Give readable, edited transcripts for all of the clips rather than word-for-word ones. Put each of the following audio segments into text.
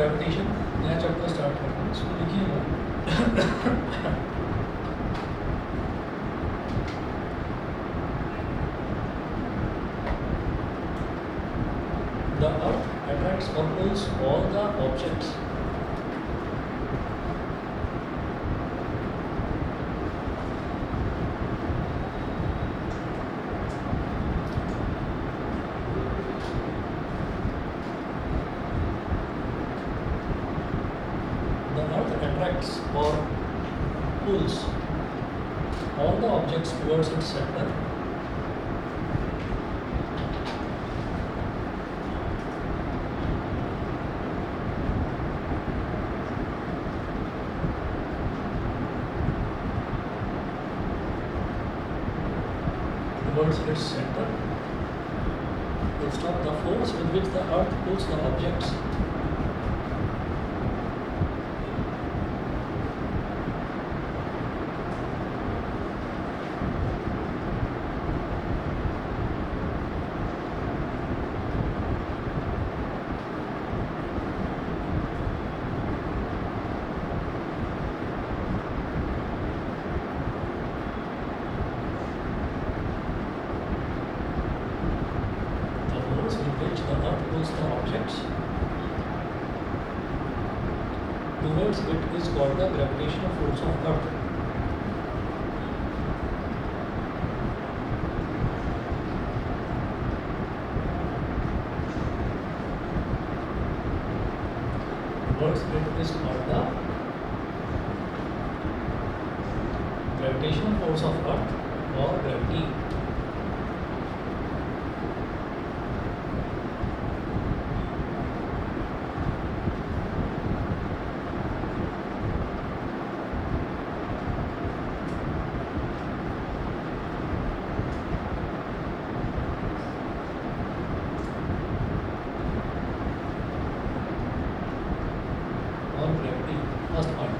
Gravitation नया chapter start करते हैं। इसको लिखिएगा। The earth attracts or pulls all the objects or pulls all the objects towards its center. Towards its center. Full stop. The force with which the earth pulls the objects towards it is called the gravitational force of earth. Towards it is called the gravitational force of earth or gravity. First point,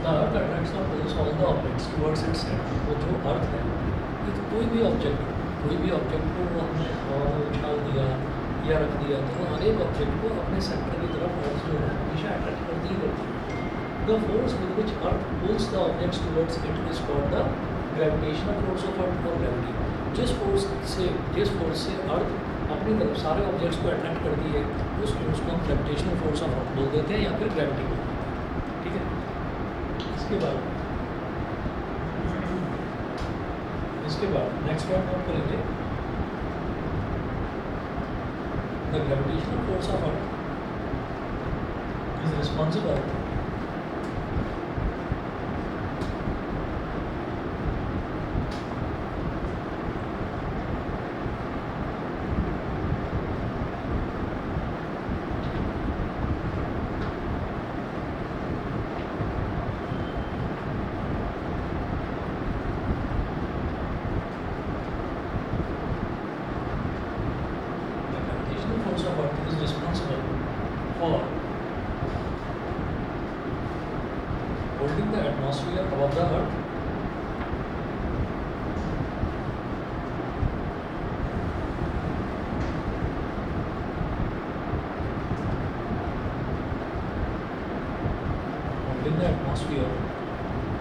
the earth attracts or pulls all the objects towards its center. वो जो अर्थ है, ये कोई भी object को हमने और उछाल दिया या रख दिया तो हर एक ऑब्जेक्ट को अपने सेंटर की तरफ अर्थ जो है हमेशा अट्रैक्ट करती ही करती है. The force with which earth pulls the objects towards it is called the gravitational force of earth or gravity. जिस फोर्स से अर्थ अपनी तरफ सारे ऑब्जेक्ट्स को अट्रैक्ट करती है उस फोर्स को हम ग्रेविटेशनल फोर्स ऑफ अर्थ बोल देते हैं या फिर ग्रेविटी बोलते हैं. ठीक है. इसके बाद नेक्स्ट पॉइंट नोट करेंगे. The gravitational force of earth is responsible for holding the atmosphere above the earth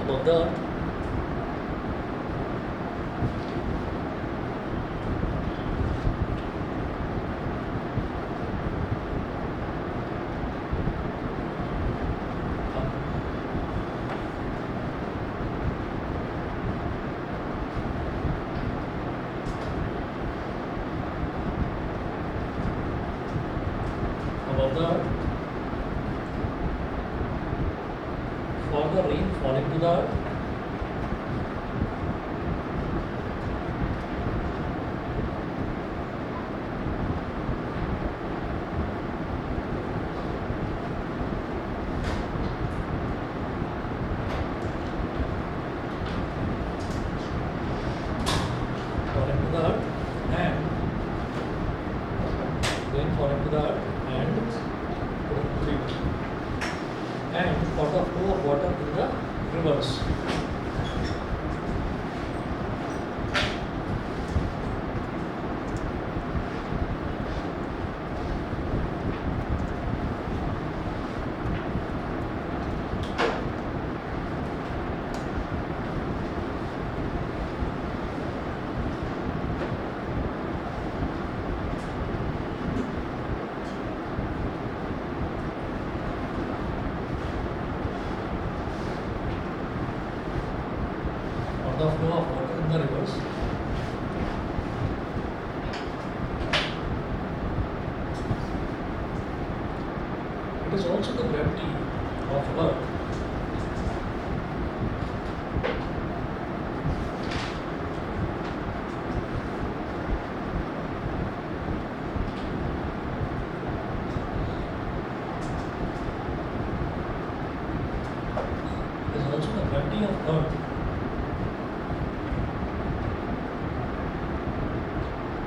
above the earth above the earth for the rain falling to the earth and rain falling to the earth and for the flow of water in the rivers. the flow of water in the rivers. It is also the gravity of Earth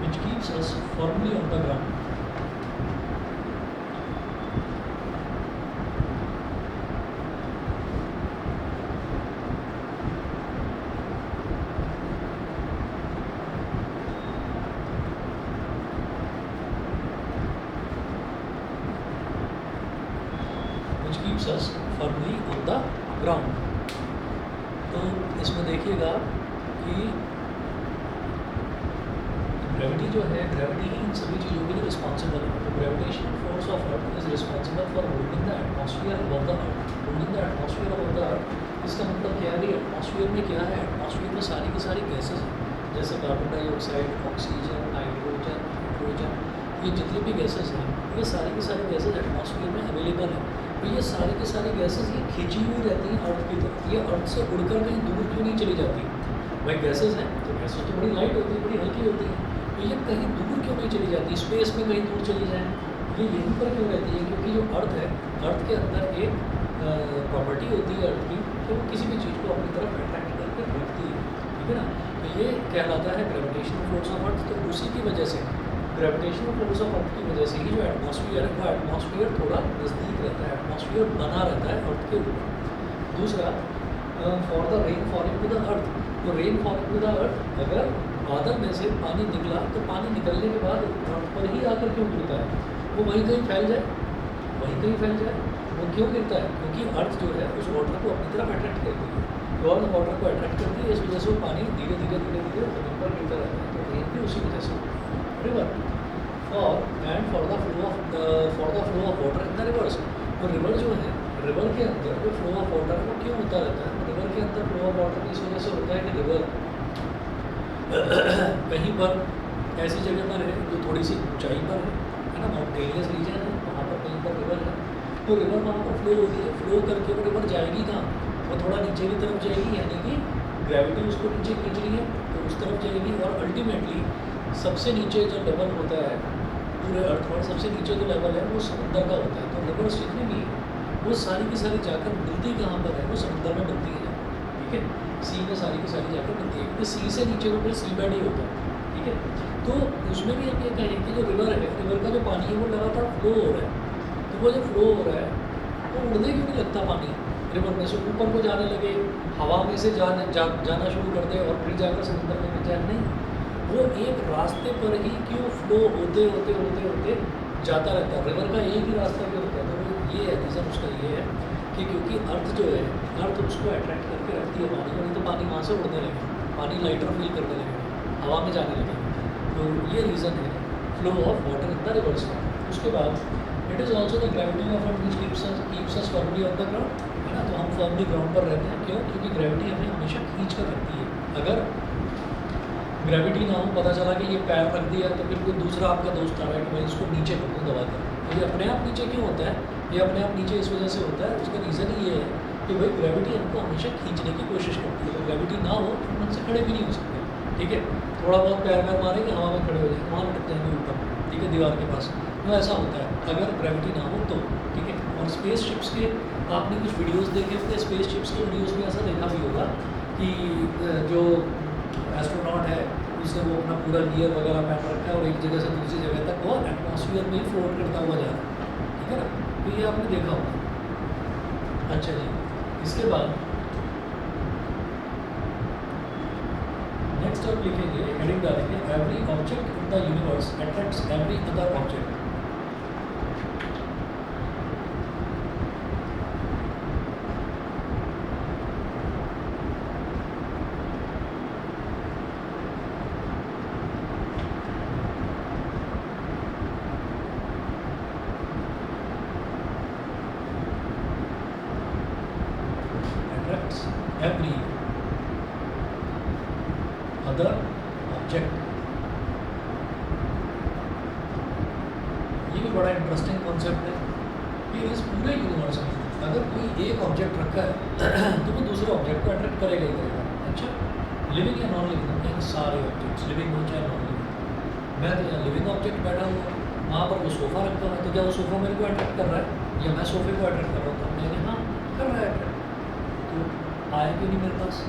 which keeps us firmly on the ground. Which keeps us firmly on the ground. तो इसमें देखिएगा कि gravity जो है, gravity ही इन सभी चीज़ों के लिए रिस्पॉन्सिबल है. तो gravitational force of earth is responsible for holding the atmosphere above the earth. Holding the atmosphere above the earth, इसका मतलब क्या है? एटमॉस्फेयर में क्या है? एटमॉस्फेयर में सारी की सारी गैसेज हैं, जैसे carbon dioxide, oxygen, nitrogen, hydrogen, ये जितनी भी गैसेज हैं, ये सारी की सारी गैसेज एटमॉस्फेयर में अवेलेबल है. तो ये सारी की सारी गैसेज ये खींची हुई रहती हैं अर्थ की तरफ. ये अर्थ से उड़कर कहीं दूर क्यों नहीं चली जाती? भाई गैसेज हैं तो गैसेज तो बड़ी लाइट होती है, बड़ी हल्की होती है, तो ये कहीं दूर क्यों नहीं चली जाती? स्पेस में कहीं दूर चली जाए, ये यहीं पर क्यों रहती है? क्योंकि जो अर्थ है, अर्थ के अंदर एक प्रॉपर्टी होती है अर्थ की कि वो किसी भी चीज़ को अपनी तरफ अट्रैक्ट करके रखती है. ठीक है ना? तो ये कहलाता है ग्रेविटेशनल फोर्स ऑफ अर्थ. तो उसी की वजह से, ग्रेविटेशनल फोर्स ऑफ अर्थ की वजह से ही जो एटमॉस्फेयर है, वो एटमॉस्फेयर थोड़ा नज़दीक रहता है, एटमॉस्फेयर बना रहता है अर्थ के ऊपर. दूसरा, for the rain falling to the earth. तो rain falling to the earth, अगर बादल में से पानी निकला तो पानी निकलने के बाद अर्थ पर ही आकर क्यों गिरता है? वो वहीं कहीं फैल जाए, वहीं कहीं फैल जाए. वो क्यों गिरता है? क्योंकि अर्थ जो है उस वाटर को अपनी तरफ अट्रैक्ट करती है, और वाटर को अट्रैक्ट करती है. इस वजह से वो पानी धीरे धीरे धीरे धीरे जमीन पर गिरता रहता है. तो रेन भी उसी वजह से. River for the flow of water in the reverse. तो रिवर जो है, रिवर के अंदर जो फ्लो ऑफ वाटर है वो क्यों होता रहता है? रिवर के अंदर फ्लो ऑफ वाटर इस वजह से होता है कि रिवर कहीं पर ऐसी जगह पर है जो थोड़ी सी ऊंचाई पर है ना, माउंटेनियस रीजन है, वहाँ पर कहीं पर रिवर है. तो रिवर वहाँ पर फ्लो होती है. फ्लो करके वो रिवर जाएगी कहाँ? वो थोड़ा नीचे की तरफ जाएगी, यानी कि ग्रेविटी उसको नीचे खींच रही है तो उस तरफ जाएगी. और अल्टीमेटली सबसे नीचे जो लेवल होता है पूरे अर्थ पर, सबसे नीचे जो लेवल है वो समुद्र का होता है. तो रिवर्स जितनी भी वो सारी की सारी जाकर मिलती कहाँ पर है? वो समुद्र में मिलती है. ठीक है, सी में सारी की सारी जाकर मिलती है, क्योंकि सी से नीचे तो फिर सी बेड ही होता है. ठीक है, तो उसमें भी हम ये कहें कि जो रिवर है, रिवर का जो पानी है वो लगातार फ्लो हो रहा है. तो वो जो फ्लो हो रहा है वो उड़ने क्यों नहीं लगता पानी? रिवर में से ऊपर को जाने लगे, हवा में से जाना शुरू कर दे और फिर जाकर समुद्र में मिल जाए? नहीं, वो एक रास्ते पर ही क्यों फ्लो होते होते होते होते जाता रहता है. रिवर का एक ही रास्ता क्यों होता है? तो ये है रीज़न उसका, ये है कि क्योंकि अर्थ जो है, अर्थ उसको अट्रैक्ट करके रखती है पानी को. नहीं तो पानी वहाँ से उड़ने लगे, पानी लाइटर फील करने लगे, हवा में जाने लगे. तो ये रीज़न है flow of water in the reverse. उसके बाद it is also the gravity of earth which keeps us firmly on the ground. है ना? तो हम फर्मली ग्राउंड पर रहते हैं. क्यों? क्योंकि ग्रेविटी हमें हमेशा खींच कर रखती है. अगर ग्रेविटी ना हो, पता चला कि ये पैर रख दिया तो फिर कोई दूसरा आपका दोस्त आ रहा है कि भाई इसको नीचे कर दूँ दबा कर, तो ये अपने आप नीचे क्यों होता है? ये अपने आप नीचे इस वजह से होता है, उसका रीज़न ही ये है कि भाई ग्रेविटी हमको हमेशा खींचने की कोशिश करती है. तो ग्रेविटी ना हो तो हम उनसे खड़े भी नहीं हो सकते. ठीक है, थोड़ा बहुत पैर मारेंगे, हवा में खड़े हो जाएंगे, वहाँ लटक जाएंगे ऊपर. ठीक है, दीवार के पास. तो ऐसा होता है अगर ग्रेविटी ना हो तो. ठीक है, और स्पेस शिप्स के आपने कुछ वीडियोज़ देखे होंगे, स्पेस शिप्स के वीडियोज़ में ऐसा देखा भी होगा कि जो एस्ट्रोनॉट है उसने वो अपना पूरा गियर वगैरह पहन रखा है और एक जगह से दूसरी जगह तक वो एटमॉस्फेयर में ही फ्लोट करता हुआ जा रहा है. ठीक है ना? तो ये आपने देखा होगा. अच्छा जी, इसके बाद नेक्स्ट आप लिखेंगे, हेडिंग डालेंगे, every object in the universe attracts every other object. every other object. ये भी बड़ा इंटरेस्टिंग कॉन्सेप्ट है कि इस पूरे यूनिवर्स में अगर कोई एक ऑब्जेक्ट रखा है तो वो दूसरे ऑब्जेक्ट को अट्रैक्ट करेगा ही करेगा। अच्छा, लिविंग या नॉन लिविंग, इन सारे ऑब्जेक्ट्स लिविंग हो चाहे नॉन लिविंग। मैं तो यहाँ लिविंग ऑब्जेक्ट बैठा हुआ, वहाँ पर वो सोफ़ा रखा हुआ है, तो क्या वो सोफ़ा मेरे को अट्रैक्ट कर रहा है या मैं सोफ़े को अट्रैक्ट कर रहा हूँ? तो मैंने हाँ कर रहा है अट्रैक्ट, तो आया क्यों नहीं मेरे पास?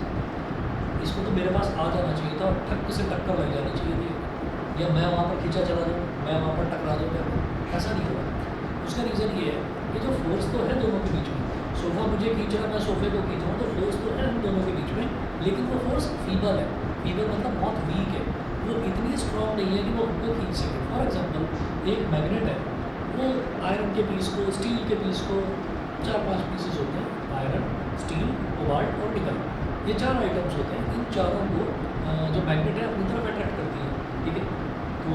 इसको तो मेरे पास आ जाना चाहिए था और ठक से टक्कर लग जानी चाहिए थी, या मैं वहाँ पर खींचा चला जाऊँ, मैं वहाँ पर टकरा दूँ, ऐसा नहीं हुआ। उसका रीज़न ये है कि जो फोर्स तो है दोनों के बीच में, सोफ़ा मुझे खींच रहा है, मैं सोफ़े को खींच रहा हूँ, तो फोर्स तो है हम दोनों के बीच में, लेकिन वो फोर्स फीबल है। फीबल मतलब बहुत वीक है, वो इतनी स्ट्रॉन्ग नहीं है कि वो हमको खींच सके। फॉर एग्जांपल एक मैग्नेट है, वो आयरन के पीस को, स्टील के पीस को, 4-5 पीसेस होते हैं, आयरन, स्टील, कोबाल्ट और निकल, ये 4 आइटम्स होते हैं। इन चारों को जो मैग्नेट है अपनी तरफ अट्रैक्ट करती है, ठीक है। तो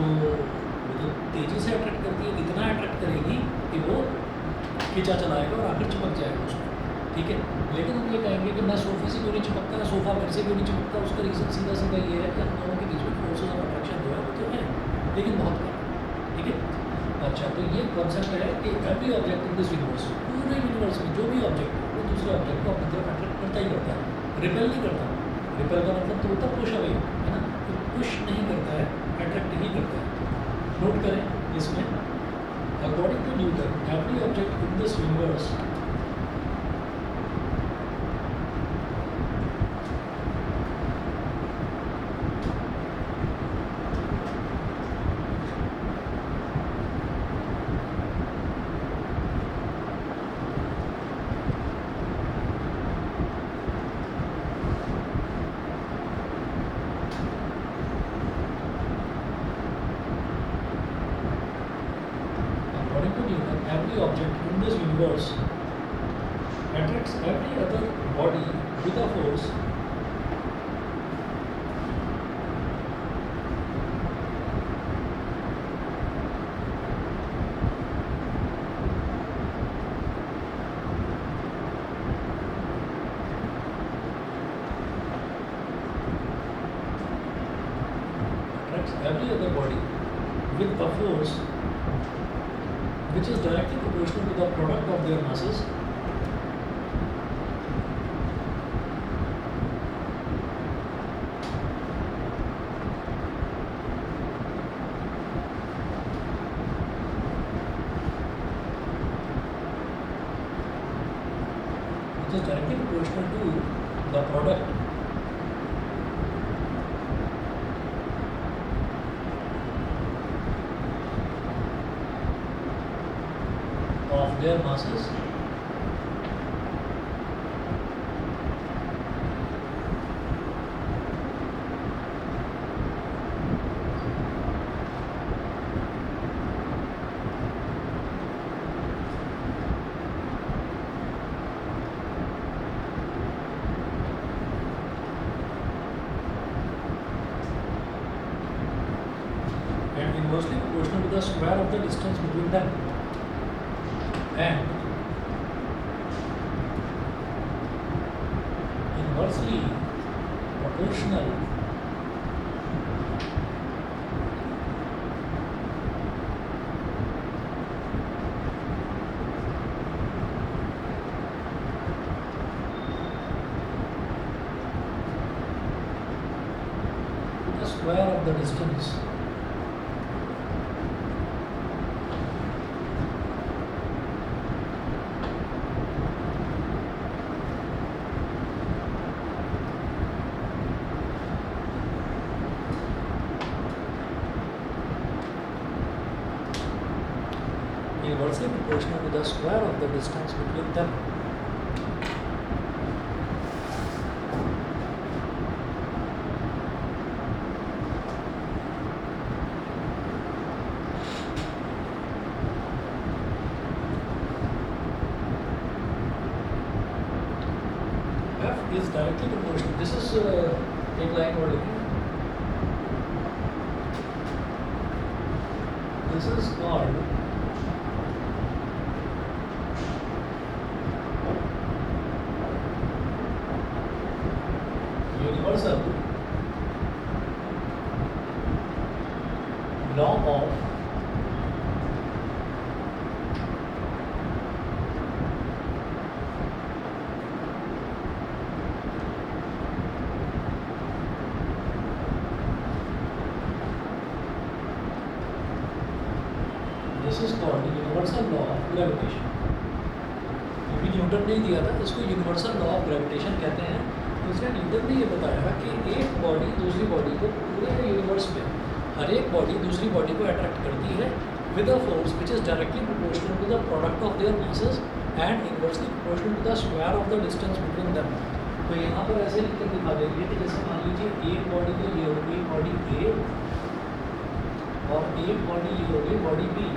तो तेज़ी से अट्रैक्ट करती है, इतना अट्रैक्ट करेगी कि वो खींचा चलाएगा और आखिर चिपक जाएगा उसमें, ठीक है। लेकिन हम ये कहेंगे कि मैं सोफ़े से क्यों नहीं चिपकता, सोफ़ा मेरे से क्यों नहीं चिपकता, उसका रीज़न सीधा सीधा ये है कि हम दोनों के बीच में फोर्सेस ऑफ अट्रैक्शन जो है वो तो है, लेकिन बहुत कम, ठीक है। अच्छा, तो ये कॉन्सेप्ट है कि every object in this universe, पूरे यूनिवर्स में जो भी ऑब्जेक्ट है वो दूसरे ऑब्जेक्ट को अपनी तरफ अट्रैक्ट करता ही करता है, रिपेल नहीं करता। रिपेल का मतलब तो होता पुश अवे, है ना, तो पुश नहीं करता है, अट्रैक्ट ही करता है। नोट करें इसमें, according to Newton every object in this universe every object in this universe attracts every other body with a force with a force which is directly proportional to the product of their masses which is directly proportional to the product of their masses and inversely proportional to the square of the distance between them and inversely proportional to the square of the distance inversely proportional to the square of the distance between them. F is directly proportional. This is एक line और लिखी. This is called universal law of this is called universal law of gravitation. क्योंकि Newton ने दिया था, इसको universal law of gravitation कहते हैं। दूसरे न्यूटन ने ये बताया कि एक बॉडी दूसरी बॉडी को पूरे यूनिवर्स में हर एक बॉडी दूसरी बॉडी को अट्रैक्ट करती है with a force which is directly proportional to the product of their masses and inversely proportional to the square of the distance between them. तो यहाँ पर ऐसे लिख कर दिखा देंगे कि जैसे मान लीजिए एक बॉडी तो ये होगी बॉडी ए और एक बॉडी ये होगी बॉडी बी,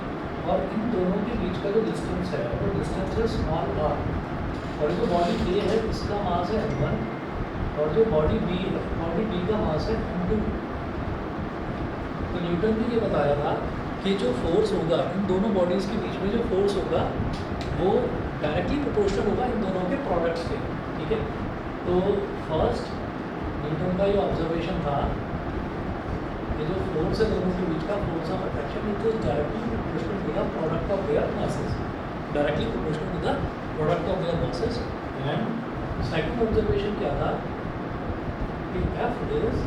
और इन दोनों के बीच का जो डिस्टेंस है वो डिस्टेंस है स्मॉल आर, और जो बॉडी ए है इसका मास है m1 और जो बॉडी बी है बॉडी बी का मास है m2। तो न्यूटन ने ये बताया था कि जो फोर्स होगा इन दोनों बॉडीज़ के बीच में, जो फोर्स होगा वो डायरेक्टली प्रोपोर्शनल होगा इन दोनों के प्रोडक्ट्स के। ठीक है, तो फर्स्ट न्यूटन का ये ऑब्जर्वेशन था कि जो फोर्स है दोनों के बीच का force of attraction it is directly proportional to the product of their masses, directly proportional to the product of their masses. And second observation क्या था कि F is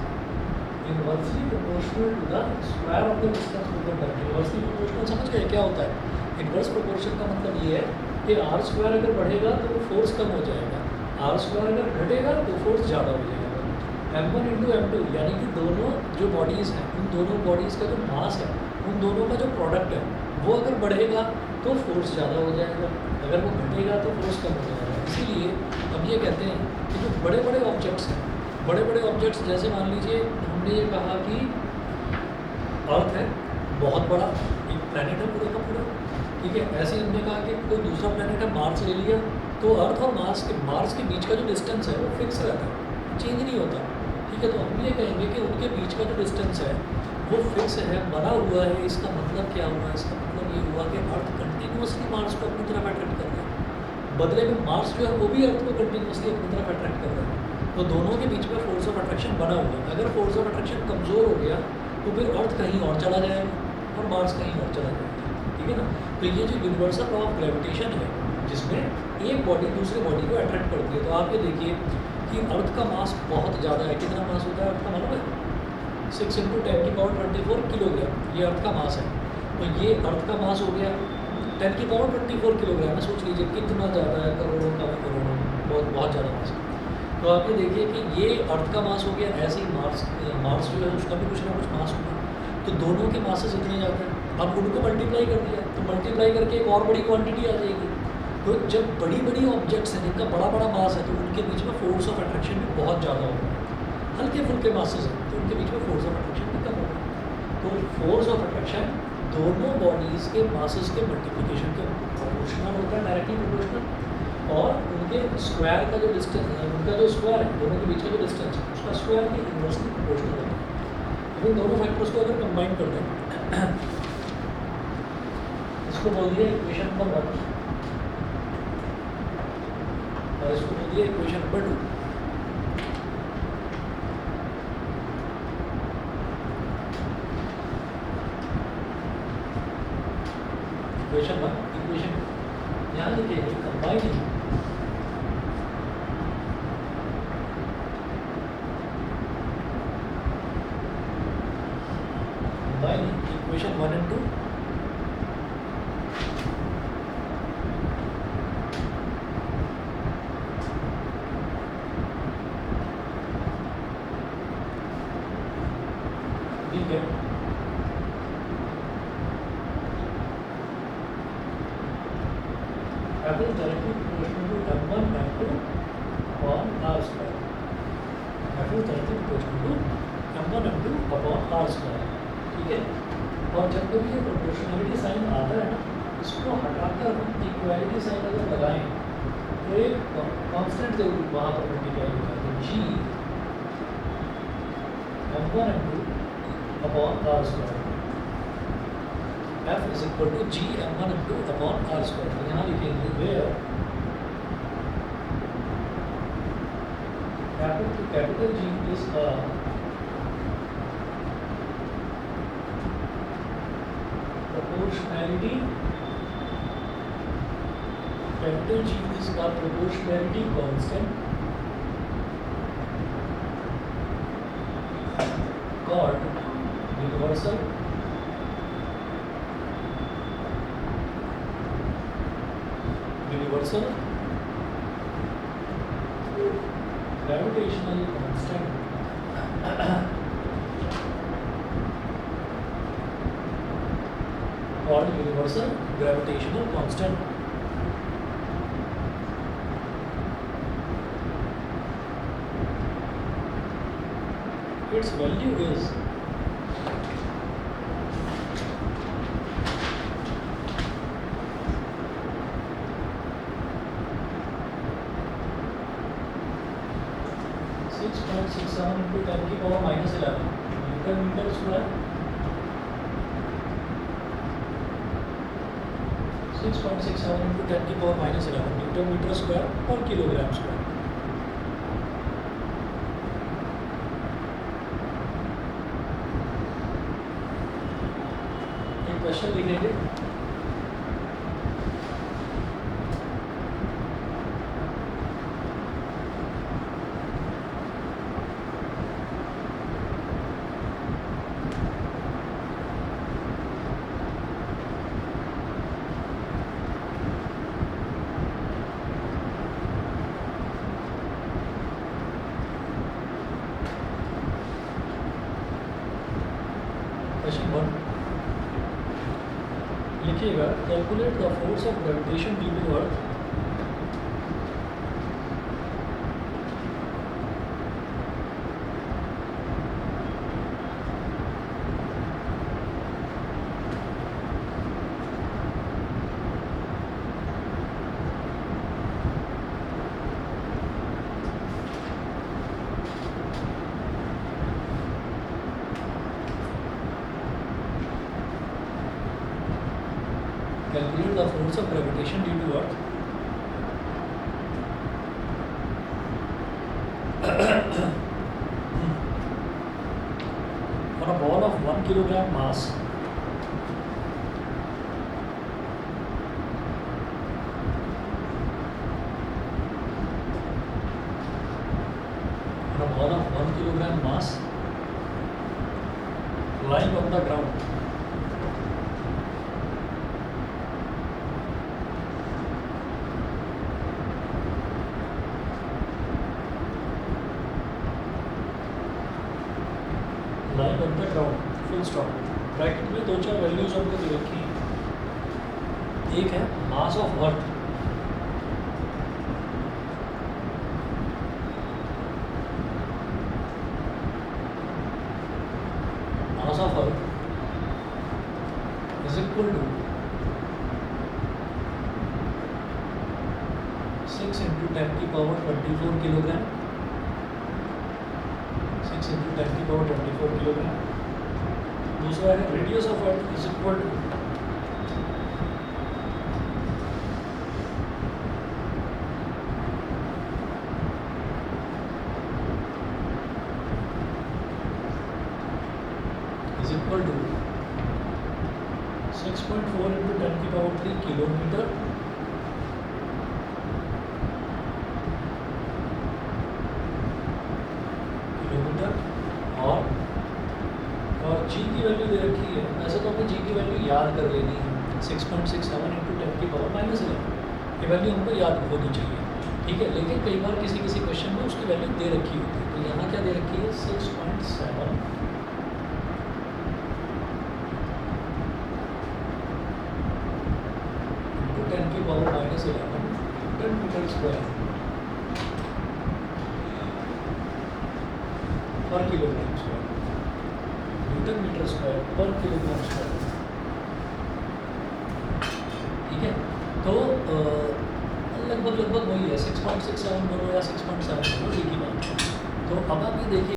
inversely proportional to the square of the distance between the. Inversely proportional समझ गए क्या होता है? Inverse proportion का मतलब ये है कि आर स्क्वायर अगर बढ़ेगा तो वो फोर्स कम हो जाएगा, आर स्क्वायर अगर घटेगा तो फोर्स ज़्यादा हो जाएगा। m1 इंटू m2 यानी कि दोनों जो बॉडीज़ हैं उन दोनों बॉडीज़ का जो मास है उन दोनों का जो प्रोडक्ट है वो अगर बढ़ेगा तो फोर्स ज़्यादा हो जाएगा, अगर वो घटेगा तो फोर्स कम हो जाएगा। इसीलिए हम ये कहते हैं कि जो बड़े बड़े ऑब्जेक्ट्स हैं, बड़े बड़े ऑब्जेक्ट्स जैसे मान लीजिए हमने ये कहा कि अर्थ है बहुत बड़ा, एक प्लैनेट है पूरे का पूरा। ठीक है, ऐसे हमने कहा कि कोई दूसरा प्लैनेट है मार्स ले लिया, तो अर्थ और मार्स के बीच का जो डिस्टेंस है वो फिक्स रहता है, चेंज नहीं होता। ठीक है, तो हम ये कहेंगे कि उनके बीच का जो डिस्टेंस है वो फिक्स है, बना हुआ है। इसका मतलब क्या हुआ? इसका मतलब ये हुआ कि अर्थ कंटिन्यूसली मार्स को अपनी तरफ अट्रैक्ट कर रहा है, बदले में मार्स जो है वो भी अर्थ को कंटिन्यूसली अपनी तरफ अट्रैक्ट कर रहा है। तो दोनों के बीच में फोर्स ऑफ अट्रैक्शन बना हुआ है। अगर फोर्स ऑफ अट्रैक्शन कमज़ोर हो गया तो फिर अर्थ कहीं और चला जाएगा और मार्स कहीं और चला जाएगा। ठीक है ना, तो ये जो यूनिवर्सल लॉ ऑफ ग्रेविटेशन है जिसमें एक बॉडी दूसरी बॉडी को अट्रैक्ट करती है। तो आप ये देखिए कि अर्थ का मास बहुत ज़्यादा है। कितना मास होता है अर्थ का मालूम है? 6 × 10⁻24 किलोग्राम ये अर्थ का मास है। तो ये अर्थ का मास हो गया 10⁻24 किलोग्राम है। सोच लीजिए कितना ज़्यादा है, करोड़ों का भी करोड़ों, बहुत ज़्यादा मास है। तो आप ये देखिए कि ये अर्थ का मास हो गया, ऐसे ही मार्स जो है उसका भी कुछ ना कुछ मास होगा। तो दोनों के मासेस इतने ज़्यादा हैं, अब उनको मल्टीप्लाई कर दिया तो मल्टीप्लाई करके एक और बड़ी क्वांटिटी आ जाएगी। तो जब बड़ी बड़ी ऑब्जेक्ट्स हैं जिनका बड़ा बड़ा मास है तो उनके बीच में फोर्स ऑफ अट्रैक्शन भी बहुत ज़्यादा होगा। हल्के फुल्के मासेस हैं तो उनके बीच में फोर्स ऑफ अट्रैक्शन भी कम होगा। तो फोर्स ऑफ अट्रैक्शन दोनों बॉडीज़ के मासेस के मल्टीप्लिकेशन के प्रोपोर्शनल होता है, डायरेक्टली प्रोपोर्शनल, और उनके स्क्वायर का जो डिस्टेंस है, उनका जो स्क्वायर है दोनों के बीच का जो डिस्टेंस है उसका स्क्वायर भी इनवर्सली प्रोपोर्शनल होता है। अब इन दोनों फैक्टर्स को अगर कंबाइन कर दें, इसको बोल दिया इक्वेशन नंबर 1 और इसको बोल दिया इक्वेशन नंबर 2। इक्वेशन 1 इक्वेशन यहाँ लिखेंगे कंबाइनिंग इक्वेशन 1 and 2 ठीक है। F is directly proportional to m1 m2 upon r square. F is directly proportional to m1 m2 upon r square. ठीक है, और जब कभी ये प्रोपोर्शनलिटी साइन आता है ना, इसको हटाकर हम इक्वालिटी साइन अगर लगाएं तो एक कांस्टेंट जरूर वहाँ पर मल्टीप्लाई हो जाता है, g m1 m2 upon r square। F is equal to g m1 m2 upon r square। तो यहाँ लिखेंगे where capital G is a proportionality, capital G is a proportionality constant called universal gravitational constant called universal gravitational constant. Its value is 6.67 into 10 की power -11 newton metre square. 6.67 into 10 की power -11 newton metre square पर kilogram square. एक question लिखेंगे. Question 1 लिखिएगा. Calculate the force of gravitation due to earth. Calculate the force of gravitation due to Earth. On a ball of 1 kilogram mass, lying on the ground, lying on the ground, full stop. Bracket में दो चार values हमको दे रखी हैं. एक है mass of earth, mass of earth is equal to 6 into 10 की power 24 kilogram. 6 into 10 की पावर 24 किलोग्राम. दूसरा है radius of earth is equal to is equal to 6.4 into 10 की पावर 3 किलोमीटर. और जी की वैल्यू दे रखी है. ऐसे तो हमें जी की वैल्यू याद कर लेनी है. 6.67 into 10 की पावर -11 ये वैल्यू हमको याद होनी चाहिए. ठीक है, लेकिन कई बार किसी किसी क्वेश्चन में उसकी वैल्यू दे रखी होती है. तो यहाँ क्या दे रखी है? 6.7 into 10 की पावर -11 न्यूटन मीटर स्क्वायर पर kilogram square. Newton metre square पर किलोग्राम स्क्वायर. ठीक है, तो लगभग वही है. 6.67 बोलो या 6.7 बोलो, एक ही बात है. तो अब आप ये देखिए